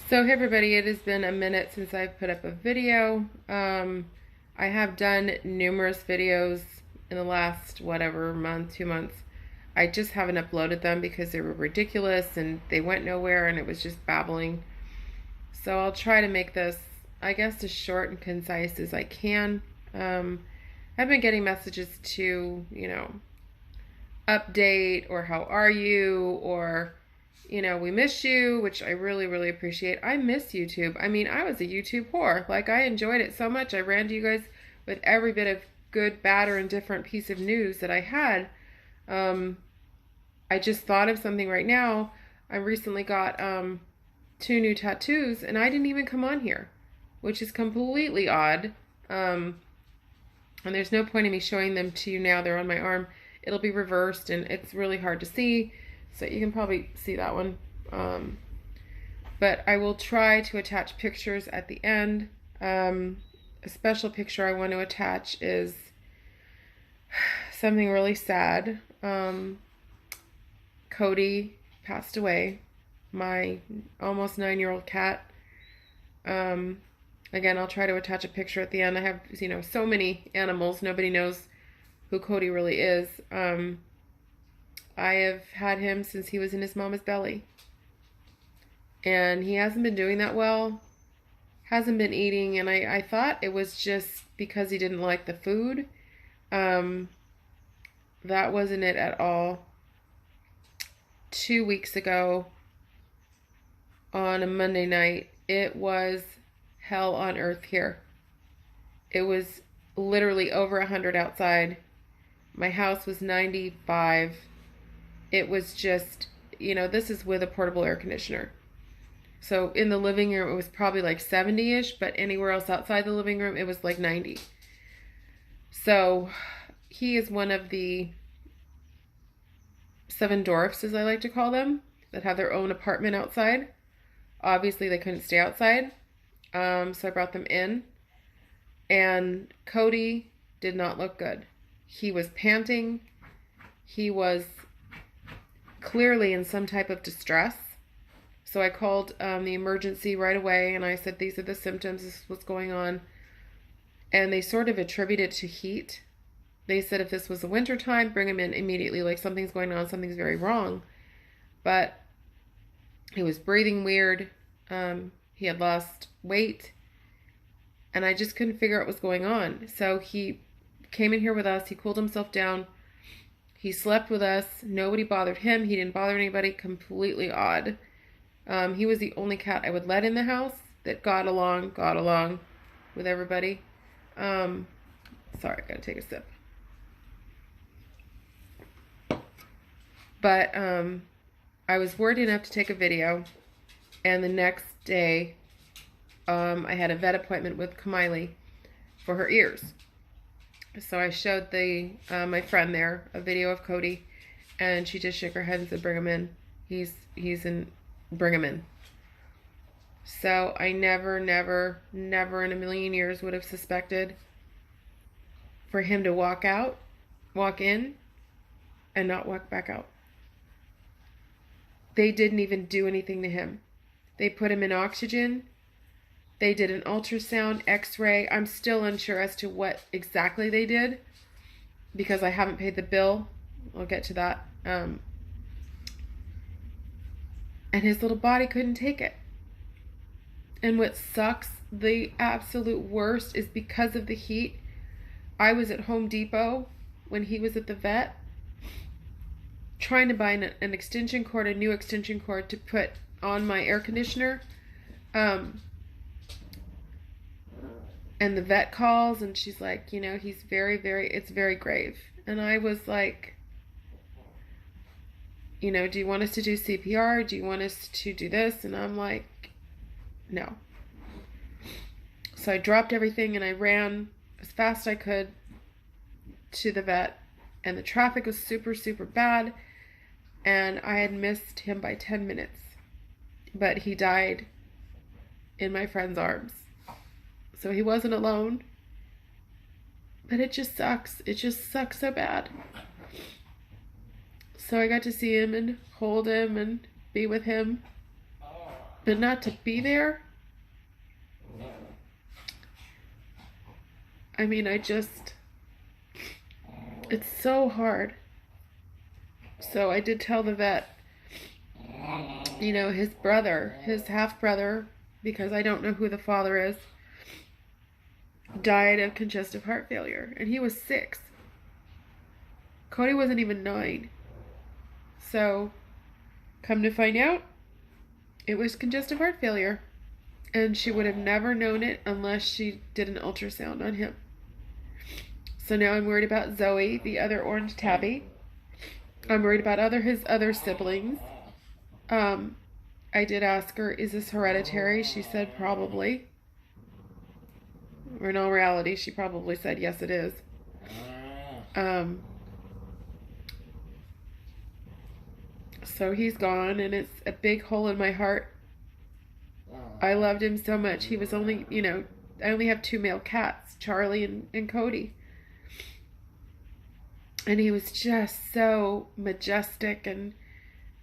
So hey everybody, it has been a minute since I've put up a video. I have done numerous videos in the last whatever month, 2 months. I just haven't uploaded them because they were ridiculous and they went nowhere and it was just babbling. So I'll try to make this, I guess, as short and concise as I can. I've been getting messages to, update or how are you or we miss you, which I really, really appreciate. I miss YouTube. I mean, I was a YouTube whore. Like, I enjoyed it so much. I ran to you guys with every bit of good, bad, or indifferent piece of news that I had. I just thought of something right now. I recently got 2 new tattoos, and I didn't even come on here, which is completely odd. And there's no point in me showing them to you now. They're on my arm. It'll be reversed, and it's really hard to see. So you can probably see that one. But I will try to attach pictures at the end. A special picture I want to attach is something really sad. Cody passed away, my almost 9-year-old cat. Again, I'll try to attach a picture at the end. I have, so many animals. Nobody knows who Cody really is. I have had him since he was in his mama's belly. And he hasn't been doing that well. Hasn't been eating. And I thought it was just because he didn't like the food. That wasn't it at all. 2 weeks ago, on a Monday night, it was hell on earth here. It was literally over 100 outside. My house was 95. It was just, this is with a portable air conditioner. So in the living room, it was probably like 70-ish, but anywhere else outside the living room, it was like 90. So he is one of the 7 dwarfs, as I like to call them, that have their own apartment outside. Obviously, they couldn't stay outside, so I brought them in. And Cody did not look good. He was panting. He was clearly in some type of distress. So I called the emergency right away, and I said, these are the symptoms, this is what's going on. And they sort of attributed it to heat. They said if this was the winter time, bring him in immediately, like something's going on, something's very wrong. But he was breathing weird. He had lost weight, and I just couldn't figure out what was going on. So he came in here with us. He cooled himself down. He slept with us. Nobody bothered him. He didn't bother anybody. Completely odd. He was the only cat I would let in the house that got along with everybody. Sorry, I gotta take a sip. But I was worried enough to take a video, and the next day I had a vet appointment with Kamiley for her ears. So I showed my friend there a video of Cody, and she just shook her head and said, bring him in. Bring him in. So I never in a million years would have suspected for him to walk in, and not walk back out. They didn't even do anything to him. They put him in oxygen. They did an ultrasound, x-ray. I'm still unsure as to what exactly they did because I haven't paid the bill. I'll get to that. And his little body couldn't take it. And what sucks, the absolute worst, is because of the heat. I was at Home Depot when he was at the vet trying to buy an extension cord, a new extension cord to put on my air conditioner. And the vet calls, and she's like, he's it's very grave. And I was like, do you want us to do CPR? Do you want us to do this? And I'm like, no. So I dropped everything and I ran as fast as I could to the vet. And the traffic was super, super bad. And I had missed him by 10 minutes. But he died in my friend's arms. So he wasn't alone. But it just sucks. It just sucks so bad. So I got to see him and hold him and be with him. and not to be there. I mean, it's so hard. So I did tell the vet, his brother, his half brother, because I don't know who the father is, died of congestive heart failure, and he was 6. Cody wasn't even 9. So, come to find out, it was congestive heart failure. And she would have never known it unless she did an ultrasound on him. So now I'm worried about Zoe, the other orange tabby. I'm worried about his other siblings. I did ask her, is this hereditary? She said probably. Or in all reality, she probably said yes, it is. So he's gone, and it's a big hole in my heart. I loved him so much. He was only, I only have 2 male cats, Charlie and Cody. And he was just so majestic, and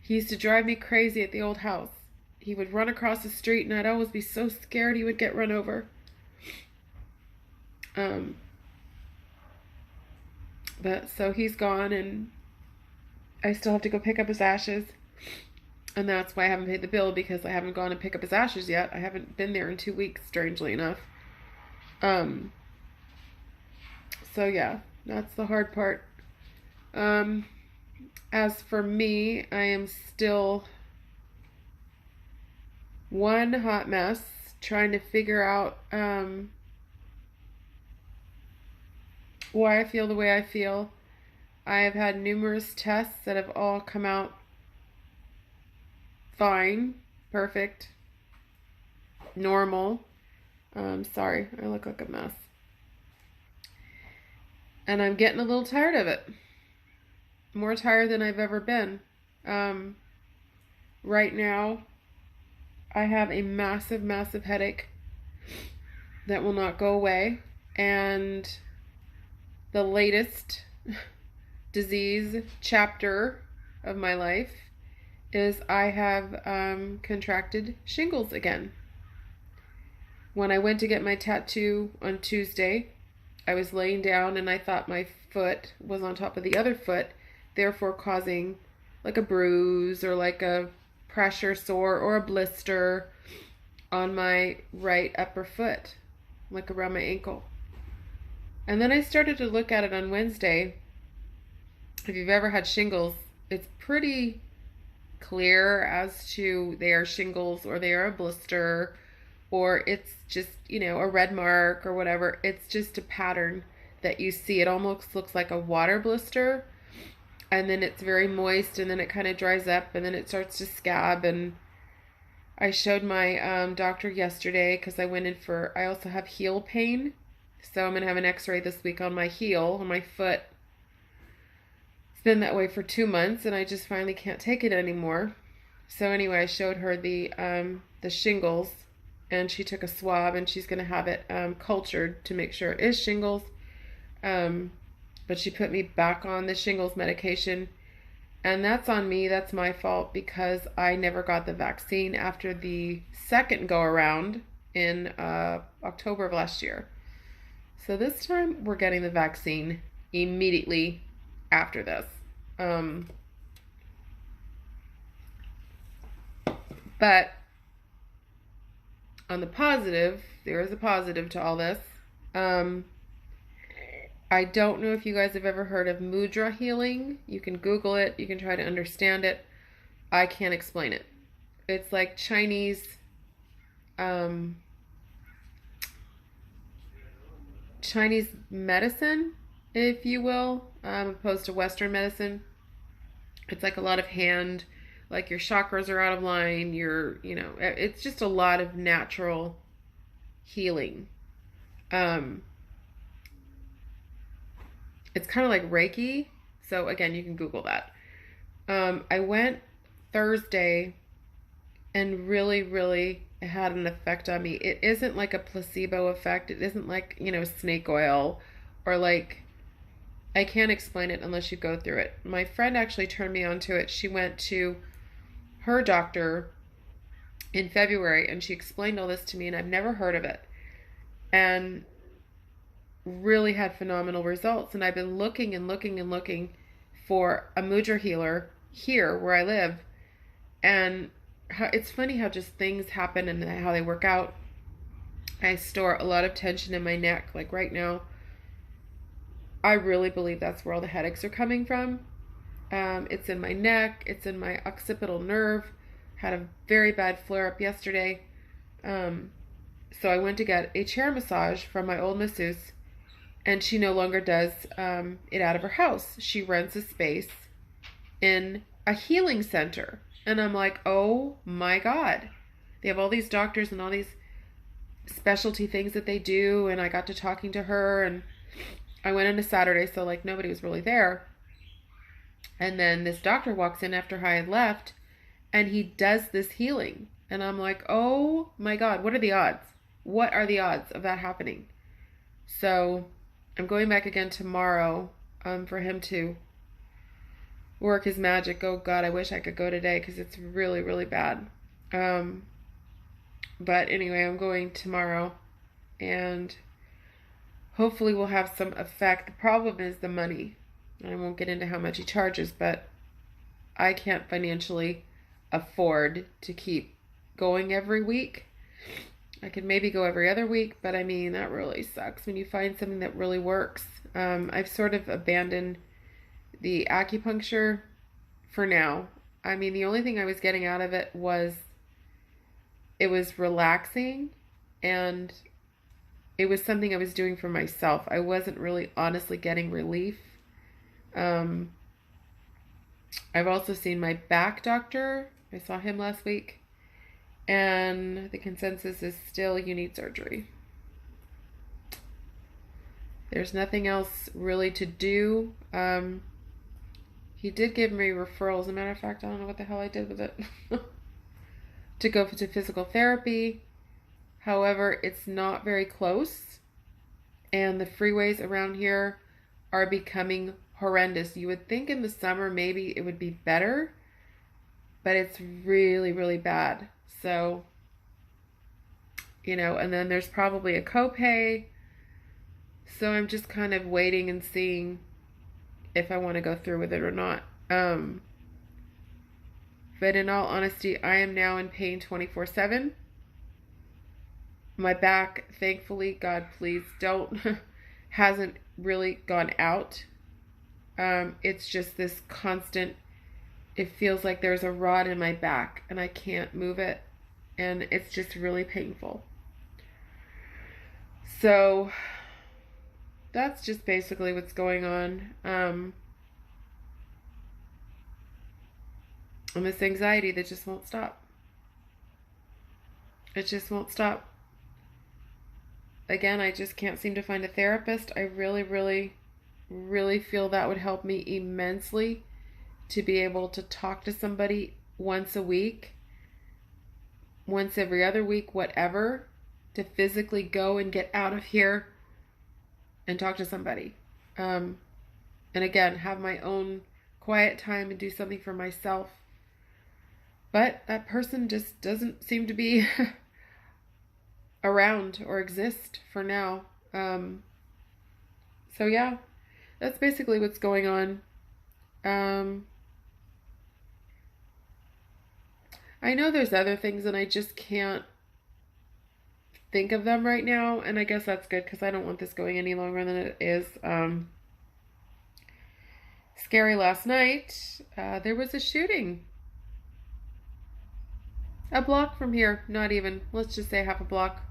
he used to drive me crazy at the old house. He would run across the street, and I'd always be so scared he would get run over. But so he's gone, and I still have to go pick up his ashes. And that's why I haven't paid the bill, because I haven't gone to pick up his ashes yet. I haven't been there in 2 weeks, strangely enough. So yeah, that's the hard part. As for me, I am still one hot mess trying to figure out why I feel the way I feel. I have had numerous tests that have all come out fine, perfect, normal. Sorry, I look like a mess. And I'm getting a little tired of it. More tired than I've ever been. Right now, I have a massive, massive headache that will not go away. And the latest disease chapter of my life is I have contracted shingles again. When I went to get my tattoo on Tuesday, I was laying down and I thought my foot was on top of the other foot, therefore causing like a bruise or like a pressure sore or a blister on my right upper foot, like around my ankle. And then I started to look at it on Wednesday. If you've ever had shingles, it's pretty clear as to they are shingles or they are a blister or it's just, a red mark or whatever. It's just a pattern that you see. It almost looks like a water blister, and then it's very moist, and then it kind of dries up, and then it starts to scab. And I showed my doctor yesterday because I also have heel pain. So I'm going to have an x-ray this week on my heel, on my foot. It's been that way for 2 months, and I just finally can't take it anymore. So anyway, I showed her the shingles, and she took a swab, and she's going to have it cultured to make sure it is shingles. But she put me back on the shingles medication, and that's on me. That's my fault because I never got the vaccine after the second go around in October of last year. So this time we're getting the vaccine immediately after this. But on the positive, there is a positive to all this. I don't know if you guys have ever heard of mudra healing. You can Google it. You can try to understand it. I can't explain it. It's like Chinese medicine, if you will, opposed to Western medicine. It's like a lot of like your chakras are out of line. It's just a lot of natural healing. It's kind of like Reiki. So again, you can Google that. I went Thursday and really, really had an effect on me. It isn't like a placebo effect. It isn't like, snake oil or like, I can't explain it unless you go through it. My friend actually turned me on to it. She went to her doctor in February, and she explained all this to me, and I've never heard of it, and really had phenomenal results. And I've been looking and looking and looking for a mudra healer here where I live, and it's funny how just things happen and how they work out. I store a lot of tension in my neck. Like right now, I really believe that's where all the headaches are coming from. It's in my neck. It's in my occipital nerve. Had a very bad flare up yesterday. So I went to get a chair massage from my old masseuse, and she no longer does it out of her house. She rents a space in a healing center. And I'm like, oh my God. They have all these doctors and all these specialty things that they do. And I got to talking to her, and I went on a Saturday, so like nobody was really there. And then this doctor walks in after I had left, and he does this healing. And I'm like, oh my God, what are the odds? What are the odds of that happening? So I'm going back again tomorrow for him to work his magic. Oh God, I wish I could go today because it's really, really bad. But anyway, I'm going tomorrow, and hopefully we'll have some effect. The problem is the money. I won't get into how much he charges, but I can't financially afford to keep going every week. I could maybe go every other week, but I mean, that really sucks when you find something that really works. I've sort of abandoned the acupuncture for now. I mean, the only thing I was getting out of it was relaxing, and it was something I was doing for myself. I wasn't really honestly getting relief. I've also seen my back doctor. I saw him last week, and the consensus is still you need surgery. There's nothing else really to do. He did give me referrals. As a matter of fact, I don't know what the hell I did with it. To go to physical therapy. However, it's not very close, and the freeways around here are becoming horrendous. You would think in the summer maybe it would be better, but it's really, really bad. So, and then there's probably a copay. So I'm just kind of waiting and seeing if I want to go through with it or not. But in all honesty, I am now in pain 24/7. My back, thankfully, God please don't, hasn't really gone out. It's just this constant, it feels like there's a rod in my back and I can't move it. And it's just really painful. So that's just basically what's going on. And this anxiety that just won't stop. It just won't stop. Again, I just can't seem to find a therapist. I really, really, really feel that would help me immensely to be able to talk to somebody once a week, once every other week, whatever, to physically go and get out of here and talk to somebody. And again, have my own quiet time and do something for myself. But that person just doesn't seem to be around or exist for now. So yeah, that's basically what's going on. I know there's other things and I just can't think of them right now, and I guess that's good because I don't want this going any longer than it is. Scary last night, there was a shooting. A block from here, not even, let's just say half a block.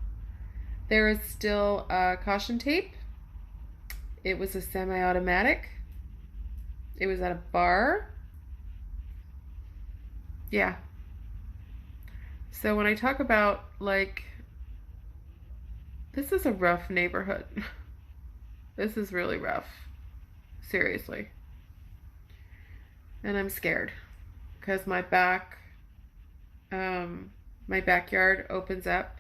There is still caution tape. It was a semi-automatic. It was at a bar. Yeah. So when I talk about, like, this is a rough neighborhood. This is really rough. Seriously. And I'm scared because my backyard opens up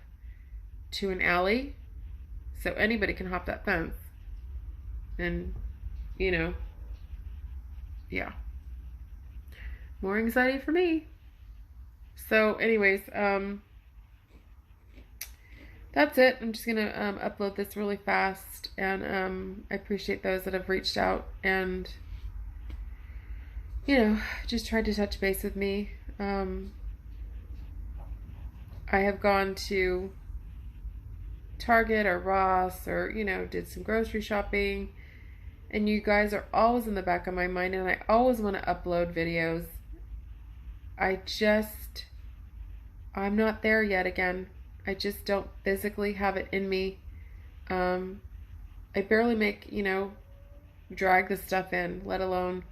to an alley, so anybody can hop that fence. And, yeah. More anxiety for me. So anyways, that's it. I'm just gonna upload this really fast, and I appreciate those that have reached out and just tried to touch base with me. I have gone to Target or Ross or did some grocery shopping, and you guys are always in the back of my mind, and I always want to upload videos. I'm not there yet again. I just don't physically have it in me. I barely make, drag the stuff in, let alone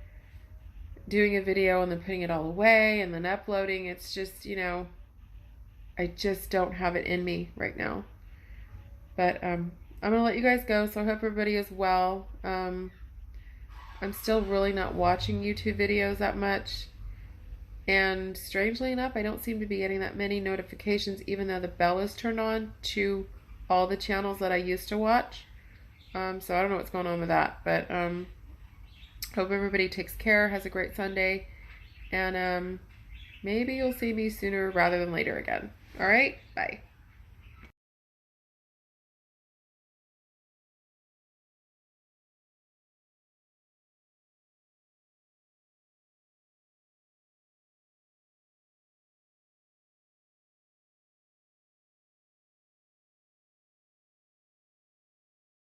doing a video and then putting it all away and then uploading. It's just, I just don't have it in me right now. But I'm going to let you guys go, so I hope everybody is well. I'm still really not watching YouTube videos that much. And strangely enough, I don't seem to be getting that many notifications, even though the bell is turned on to all the channels that I used to watch. So I don't know what's going on with that. But hope everybody takes care, has a great Sunday. And maybe you'll see me sooner rather than later again. All right? Bye.